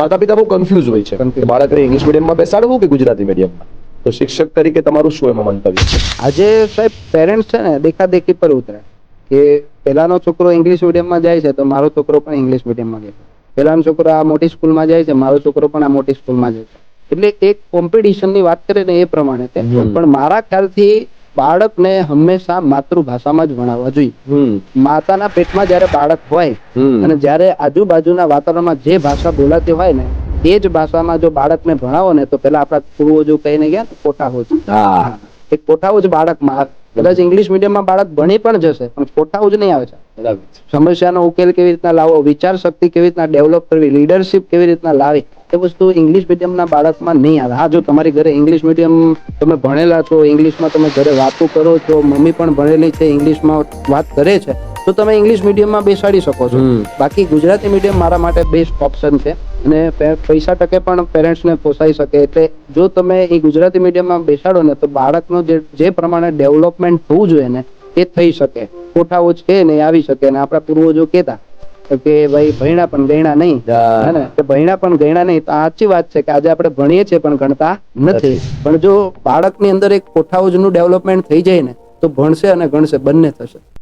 માતા પિતા બહુ કન્ફ્યુઝ હોય છે કે બાળકને ઇંગ્લિશ મીડિયમમાં બેસાડવું કે ગુજરાતી મીડિયમમાં. તો શિક્ષક તરીકે તમારું શું એમાં મંતવ્ય છે? આજે સાહેબ પેરેન્ટ્સ છે ને દેખાદેખી પર ઉતરે કે પેલાનો છોકરો ઇંગ્લિશ મીડિયમમાં જાય છે તો મારો છોકરો પણ ઇંગ્લિશ મીડિયમમાં જાય. પેલાનો છોકરો આ મોટી સ્કૂલમાં જાય છે, મારો છોકરો પણ આ મોટી સ્કૂલમાં જાય છે. એટલે એક કોમ્પિટિશનની વાત કરીએ ને એ પ્રમાણે છે. પણ મારા ખ્યાલથી બાળકને હંમેશા માતૃભાષામાં જ ભણાવવા જોઈએ. માતાના પેટમાં જયારે બાળક હોય અને જયારે આજુબાજુના વાતાવરણમાં જે ભાષા બોલાતી હોય ને એ જ ભાષામાં જો બાળકને ભણાવો ને તો પેલા આપણા પૂર્વજો કહીને ગયા કોઠાહોજ. એક કોઠાહોજ બાળકમાં કદાચ ઇંગ્લિશ મીડિયમમાં બાળક ભણી પણ જશે પણ કોઠાહોજ નહીં આવે છે. સમસ્યાનો ઉકેલ કેવી રીતના લાવવો, વિચાર શક્તિ કેવી રીતના ડેવલપ કરવી, લીડરશિપ કેવી રીતના લાવી, એ વસ્તુ ઇંગ્લિશ મીડિયમના બાળકમાં નહીં આવે. હા, જો તમારી ઘરે ઇંગ્લિશ મીડિયમ તમે ભણેલા છો, ઇંગ્લિશમાં તમે ઘરે વાતો કરો છો, મમ્મી પણ ભણેલી છે, ઇંગ્લિશમાં વાત કરે છે, તો તમે ઇંગ્લિશ મીડિયમમાં બેસાડી શકો છો. બાકી ગુજરાતી મીડિયમ મારા માટે બેસ્ટ ઓપ્શન છે અને પૈસા ટકે પણ પેરેન્ટ્સને પોસાઈ શકે. એટલે જો તમે એ ગુજરાતી મીડિયમમાં બેસાડો ને તો બાળકનું જે પ્રમાણે ડેવલપમેન્ટ થવું જોઈએ ને એ થઈ શકે. કોઠાઓજ કે ને આવી શકે. અને આપણા પૂર્વજો કહેતા કે ભાઈ ભણ્યા પણ ગણ્યા નહીં, હે ને, કે ભણ્યા પણ ગણ્યા નહીં. તો સાચી વાત છે કે આજે આપણે ભણીએ છીએ પણ ગણતા નથી. પણ જો બાળકની અંદર એક કોઠાઓજનું ડેવલપમેન્ટ થઈ જાય ને તો ભણશે અને ગણશે બંને થશે.